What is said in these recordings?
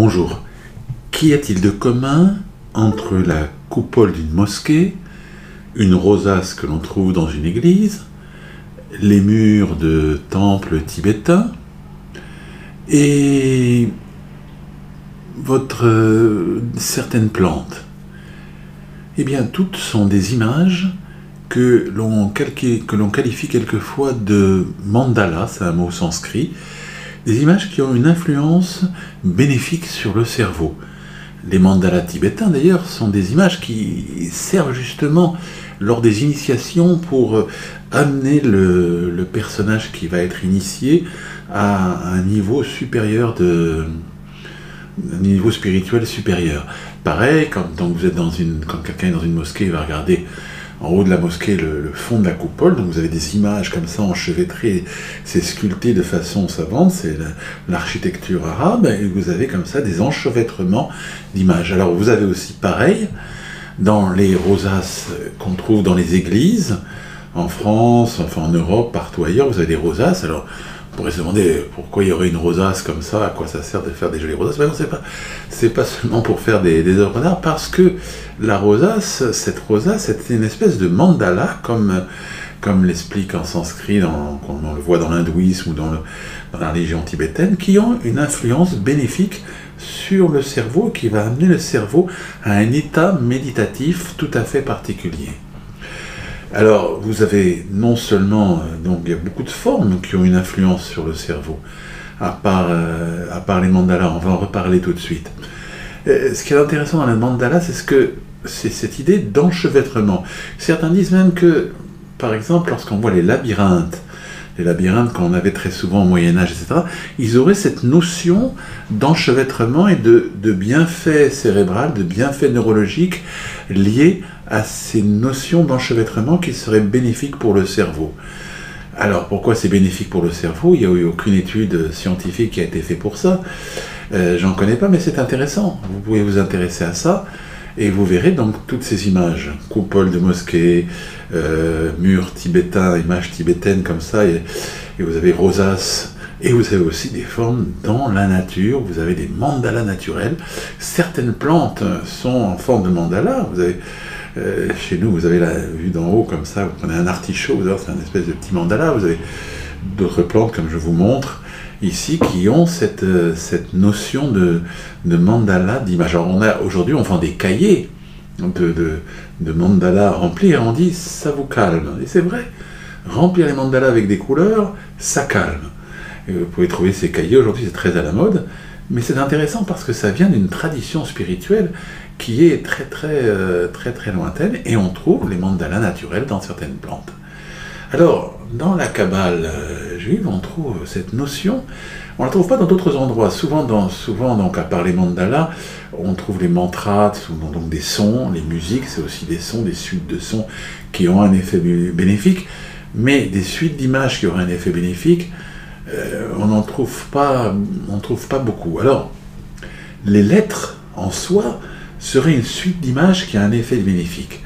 Bonjour. Qu'y a-t-il de commun entre la coupole d'une mosquée, une rosace que l'on trouve dans une église, les murs de temples tibétains et certaines plantes? Eh bien, toutes sont des images que l'on qualifie quelquefois de mandala, c'est un mot sanskrit, des images qui ont une influence bénéfique sur le cerveau. Les mandalas tibétains, d'ailleurs, sont des images qui servent justement lors des initiations pour amener le personnage qui va être initié à un niveau supérieur un niveau spirituel supérieur. Pareil, quand quelqu'un est dans une mosquée, il va regarder en haut de la mosquée le fond de la coupole, donc vous avez des images comme ça enchevêtrées, c'est sculpté de façon savante, c'est l'architecture arabe, et vous avez comme ça des enchevêtrements d'images. Alors vous avez aussi pareil, dans les rosaces qu'on trouve dans les églises, en France, enfin en Europe, partout ailleurs, vous avez des rosaces. Alors on pourrait se demander pourquoi il y aurait une rosace comme ça, à quoi ça sert de faire des jolies rosaces. Mais non, c'est pas seulement pour faire des œuvres d'art, parce que la rosace, cette rosace, c'est une espèce de mandala, comme l'explique en sanskrit, comme on le voit dans l'hindouisme ou dans la religion tibétaine, qui ont une influence bénéfique sur le cerveau, qui va amener le cerveau à un état méditatif tout à fait particulier. Alors, vous avez non seulement, donc il y a beaucoup de formes qui ont une influence sur le cerveau, à part les mandalas, on va en reparler tout de suite. Ce qui est intéressant dans les mandalas, c'est cette idée d'enchevêtrement. Certains disent même que, par exemple, lorsqu'on voit les labyrinthes qu'on avait très souvent au Moyen-Âge, etc., ils auraient cette notion d'enchevêtrement et de bienfait cérébral, de bienfait neurologique liés à ces notions d'enchevêtrement qui seraient bénéfiques pour le cerveau. Alors, pourquoi c'est bénéfique pour le cerveau? Il n'y a eu aucune étude scientifique qui a été faite pour ça. J'en connais pas, mais c'est intéressant. Vous pouvez vous intéresser à ça, et vous verrez donc toutes ces images. Coupole de mosquée, murs tibétains, images tibétaines comme ça, et vous avez rosaces, et vous avez aussi des formes dans la nature, vous avez des mandalas naturels. Certaines plantes sont en forme de mandala. Vous avez... chez nous, vous avez la vue d'en haut comme ça, vous prenez un artichaut, vous avez c'est une espèce de petit mandala, vous avez d'autres plantes comme je vous montre ici qui ont cette notion de mandala, d'image. Alors aujourd'hui on vend des cahiers de mandalas remplis et on dit ça vous calme, et c'est vrai, remplir les mandalas avec des couleurs, ça calme. Et vous pouvez trouver ces cahiers, aujourd'hui c'est très à la mode, mais c'est intéressant parce que ça vient d'une tradition spirituelle qui est très lointaine, et on trouve les mandalas naturels dans certaines plantes. Alors, dans la Kabbale juive, on trouve cette notion, on ne la trouve pas dans d'autres endroits. Souvent, donc, à part les mandalas, on trouve les mantras, souvent donc des sons, les musiques, c'est aussi des sons, des suites de sons qui ont un effet bénéfique, mais des suites d'images qui auraient un effet bénéfique, on n'en trouve pas beaucoup. Alors, les lettres en soi serait une suite d'images qui a un effet bénéfique.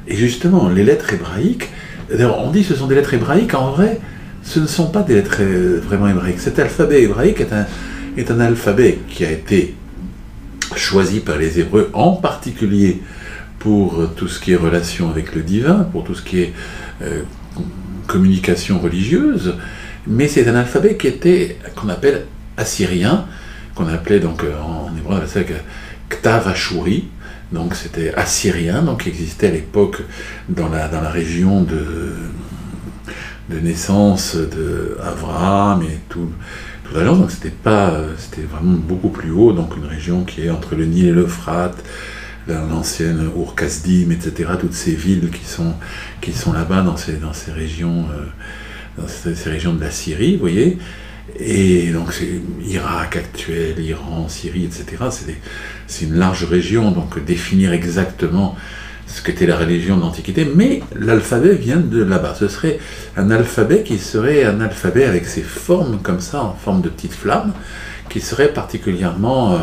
Et justement, les lettres hébraïques, d'ailleurs on dit que ce sont des lettres hébraïques, en vrai, ce ne sont pas des lettres vraiment hébraïques. Cet alphabet hébraïque est un alphabet qui a été choisi par les Hébreux, en particulier pour tout ce qui est relation avec le divin, pour tout ce qui est communication religieuse, mais c'est un alphabet qu'on appelle assyrien, qu'on appelait donc en hébreu, c'est Ktav Ashuri, donc c'était assyrien, donc qui existait à l'époque dans la région de naissance d'Abraham et tout l'alliance, donc c'était vraiment beaucoup plus haut, donc une région qui est entre le Nil et l'Euphrate, l'ancienne Ur-Kasdim, etc., toutes ces villes qui sont là-bas dans ces régions de la Syrie, vous voyez. Et donc c'est Irak actuel, Iran, Syrie, etc. C'est une large région, donc définir exactement ce qu'était la religion de l'Antiquité, mais l'alphabet vient de là-bas. Ce serait un alphabet qui serait un alphabet avec ces formes comme ça, en forme de petites flammes, qui serait particulièrement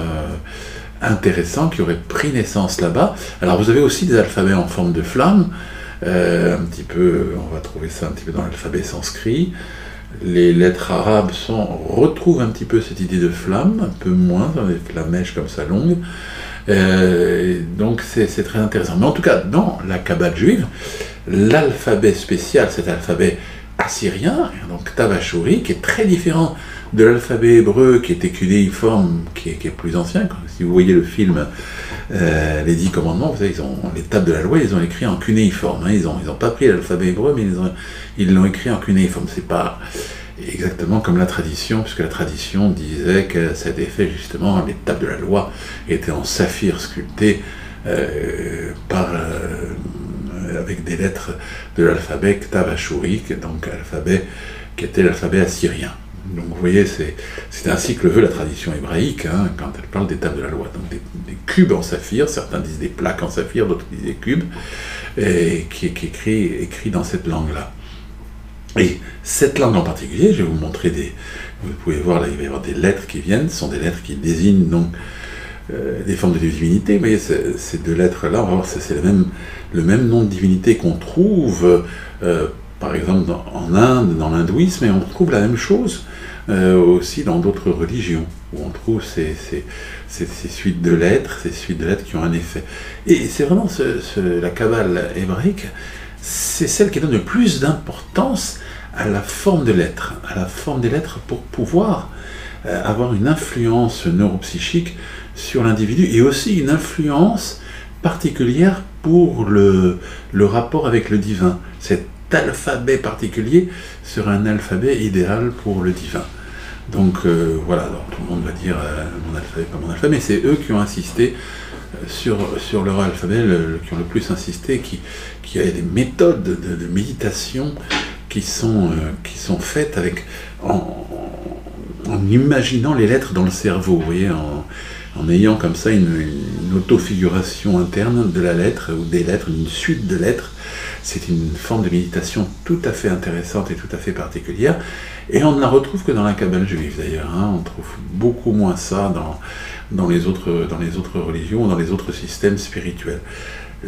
intéressant, qui aurait pris naissance là-bas. Alors vous avez aussi des alphabets en forme de flammes, un petit peu, on va trouver ça un petit peu dans l'alphabet sanskrit. Les lettres arabes retrouvent un petit peu cette idée de flamme, un peu moins, dans les flamèches comme ça longues. Donc c'est très intéressant. Mais en tout cas, dans la Kabbale juive, l'alphabet spécial, cet alphabet assyrien, donc Ktav Ashuri, qui est très différent de l'alphabet hébreu qui était cunéiforme, qui est plus ancien. Si vous voyez le film Les 10 commandements, vous savez, les tables de la loi, ils ont écrit en cunéiforme. Ils ont pas pris l'alphabet hébreu, mais ils l'ont écrit en cunéiforme. C'est pas exactement comme la tradition, puisque la tradition disait que ça a été fait justement, les tables de la loi étaient en saphir sculpté avec des lettres de l'alphabet Ktav Ashuri, donc alphabet qui était l'alphabet assyrien. Donc vous voyez, c'est ainsi que le veut la tradition hébraïque, quand elle parle des tables de la loi. Donc des cubes en saphir, certains disent des plaques en saphir, d'autres disent des cubes, et qui est écrit dans cette langue-là. Et cette langue en particulier, je vais vous montrer vous pouvez voir là, il va y avoir des lettres qui viennent, ce sont des lettres qui désignent donc des formes de divinité. Vous voyez, ces deux lettres-là, on va voir, c'est le même nom de divinité qu'on trouve, par exemple, en Inde, dans l'hindouisme, et on trouve la même chose aussi dans d'autres religions, où on trouve ces suites de lettres, qui ont un effet. Et c'est vraiment la Kabbale hébraïque, c'est celle qui donne le plus d'importance à la forme de lettres, pour pouvoir avoir une influence neuropsychique sur l'individu, et aussi une influence particulière pour le rapport avec le divin. Cet alphabet particulier sera un alphabet idéal pour le divin. Donc voilà, alors, tout le monde va dire mon alphabet, pas mon alphabet, mais c'est eux qui ont insisté sur leur alphabet, qui ont le plus insisté, qui a des méthodes de méditation qui sont faites en imaginant les lettres dans le cerveau, vous voyez, en ayant comme ça une autofiguration interne de la lettre, ou des lettres, une suite de lettres. C'est une forme de méditation tout à fait intéressante et tout à fait particulière, et on ne la retrouve que dans la Kabbale juive d'ailleurs, on trouve beaucoup moins ça dans les autres religions, dans les autres systèmes spirituels,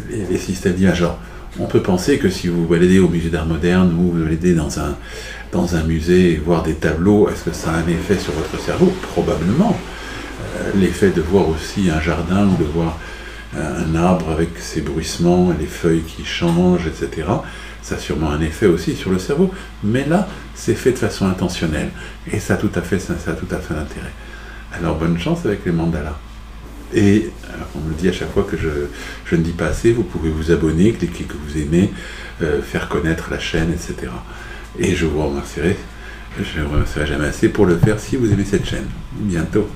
les systèmes d'images. Alors, on peut penser que si vous baladez au musée d'art moderne, ou vous baladez dans un musée et voir des tableaux, est-ce que ça a un effet sur votre cerveau? Probablement. L'effet de voir aussi un jardin, ou de voir un arbre avec ses bruissements, les feuilles qui changent, etc. Ça a sûrement un effet aussi sur le cerveau, mais là, c'est fait de façon intentionnelle, et ça a tout à fait d'intérêt. Alors bonne chance avec les mandalas. Et on me dit à chaque fois que je ne dis pas assez, vous pouvez vous abonner, cliquer que vous aimez, faire connaître la chaîne, etc. Et je vous remercierai jamais assez pour le faire si vous aimez cette chaîne. Bientôt.